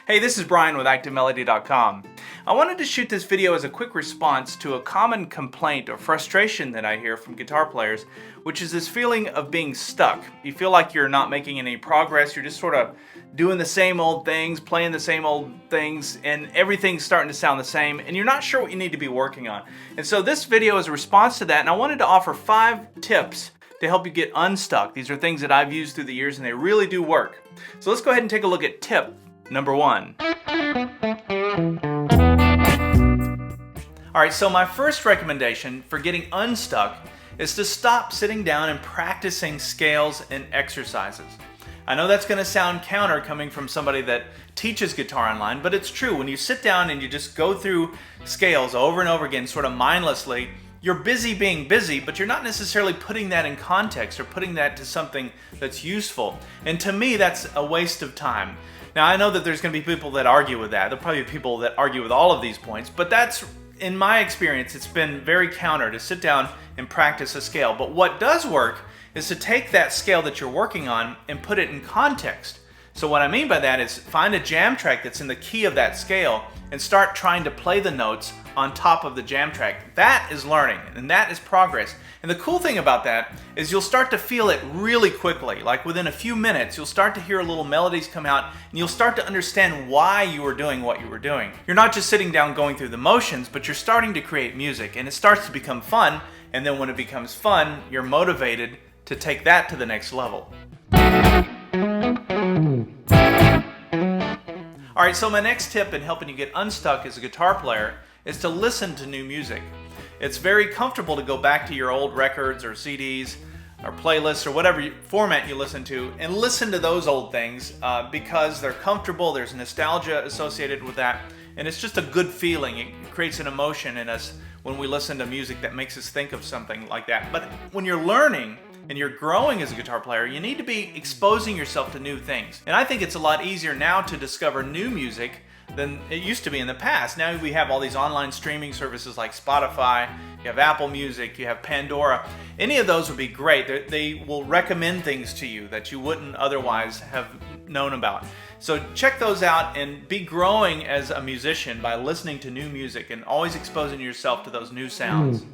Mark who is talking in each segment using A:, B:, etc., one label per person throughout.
A: Hey, this is Brian with ActiveMelody.com. I wanted to shoot this video as a quick response to a common complaint or frustration that I hear from guitar players, which is this feeling of being stuck. You feel like you're not making any progress, you're just sort of doing the same old things, playing the same old things, and everything's starting to sound the same, and you're not sure what you need to be working on. And so this video is a response to that, and I wanted to offer 5 tips to help you get unstuck. These are things that I've used through the years, and they really do work. So let's go ahead and take a look at tip number 1. Alright, so my first recommendation for getting unstuck is to stop sitting down and practicing scales and exercises. I know that's going to sound counter coming from somebody that teaches guitar online, but it's true. When you sit down and you just go through scales over and over again, sort of mindlessly, you're busy being busy, but you're not necessarily putting that in context or putting that to something that's useful. And to me, that's a waste of time. Now, I know that there's going to be people that argue with that. There'll probably be people that argue with all of these points, but that's, in my experience, it's been very counter to sit down and practice a scale. But what does work is to take that scale that you're working on and put it in context. So what I mean by that is find a jam track that's in the key of that scale and start trying to play the notes on top of the jam track. That is learning, and that is progress. And the cool thing about that is you'll start to feel it really quickly. Like within a few minutes, you'll start to hear little melodies come out, and you'll start to understand why you were doing what you were doing. You're not just sitting down going through the motions, but you're starting to create music, and it starts to become fun, and then when it becomes fun, you're motivated to take that to the next level. Alright, so my next tip in helping you get unstuck as a guitar player is to listen to new music. It's very comfortable to go back to your old records or CDs or playlists or whatever format you listen to and listen to those old things because they're comfortable, there's nostalgia associated with that, and it's just a good feeling. It creates an emotion in us when we listen to music that makes us think of something like that. But when you're learning and you're growing as a guitar player, you need to be exposing yourself to new things. And I think it's a lot easier now to discover new music than it used to be in the past. Now we have all these online streaming services like Spotify, you have Apple Music, you have Pandora. Any of those would be great. They will recommend things to you that you wouldn't otherwise have known about. So check those out and be growing as a musician by listening to new music and always exposing yourself to those new sounds.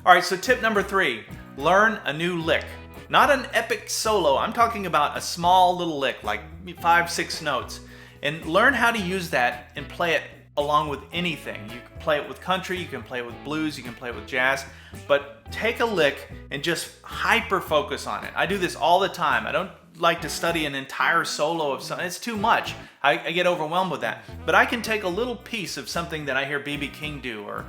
A: Alright, so tip number 3, learn a new lick. Not an epic solo, I'm talking about a small little lick, like 5-6 notes. And learn how to use that and play it along with anything. You can play it with country, you can play it with blues, you can play it with jazz, but take a lick and just hyper focus on it. I do this all the time. I don't like to study an entire solo of something. It's too much. I get overwhelmed with that. But I can take a little piece of something that I hear B.B. King do or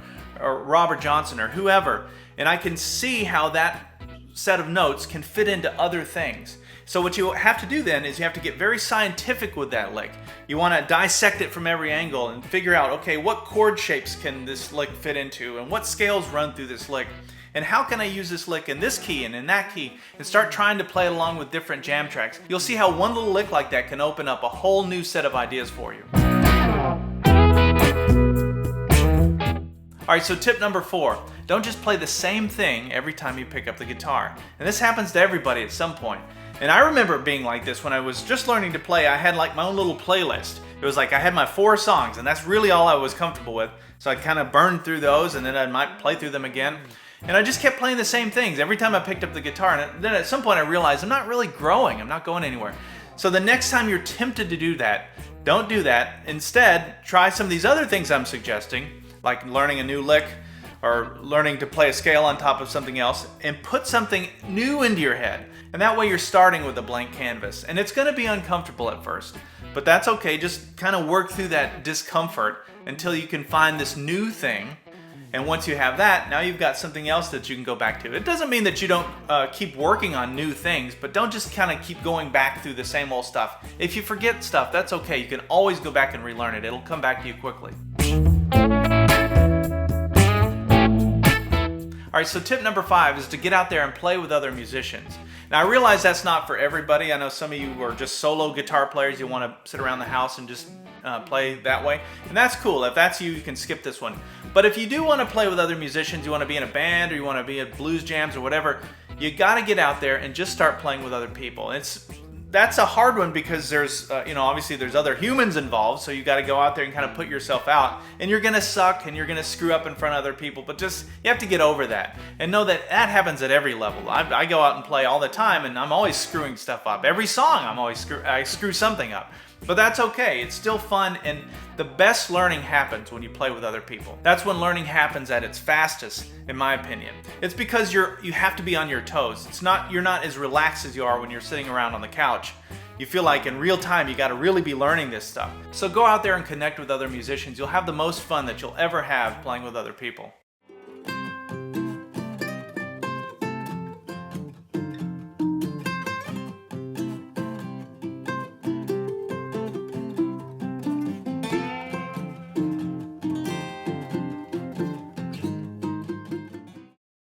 A: Robert Johnson or whoever, and I can see how that set of notes can fit into other things. So what you have to do then is you have to get very scientific with that lick. You want to dissect it from every angle and figure out, okay, what chord shapes can this lick fit into and what scales run through this lick and how can I use this lick in this key and in that key, and start trying to play it along with different jam tracks. You'll see how one little lick like that can open up a whole new set of ideas for you. Alright, so tip number 4, don't just play the same thing every time you pick up the guitar. And this happens to everybody at some point. And I remember it being like this when I was just learning to play. I had like my own little playlist. It was like I had my 4 songs, and that's really all I was comfortable with. So I kind of burned through those, and then I might play through them again. And I just kept playing the same things every time I picked up the guitar. And then at some point I realized I'm not really growing. I'm not going anywhere. So the next time you're tempted to do that, don't do that. Instead, try some of these other things I'm suggesting, like learning a new lick or learning to play a scale on top of something else, and put something new into your head. And that way you're starting with a blank canvas. And it's going to be uncomfortable at first, but that's okay. Just kind of work through that discomfort until you can find this new thing. And once you have that, now you've got something else that you can go back to. It doesn't mean that you don't keep working on new things, but don't just kind of keep going back through the same old stuff. If you forget stuff, that's okay. You can always go back and relearn it. It'll come back to you quickly. Alright, so tip number 5 is to get out there and play with other musicians. Now I realize that's not for everybody. I know some of you are just solo guitar players. You want to sit around the house and just play that way. And that's cool. If that's you, you can skip this one. But if you do want to play with other musicians, you want to be in a band or you want to be at blues jams or whatever, you got to get out there and just start playing with other people. It's that's a hard one because there's, obviously there's other humans involved, so you got to go out there and kind of put yourself out, and you're gonna suck and you're gonna screw up in front of other people, but just, you have to get over that and know that that happens at every level. I go out and play all the time, and I'm always screwing stuff up. Every song, I screw something up. But that's okay, it's still fun, and the best learning happens when you play with other people. That's when learning happens at its fastest, in my opinion. It's because you have to be on your toes. You're not as relaxed as you are when you're sitting around on the couch. You feel like in real time you gotta really be learning this stuff. So go out there and connect with other musicians. You'll have the most fun that you'll ever have playing with other people.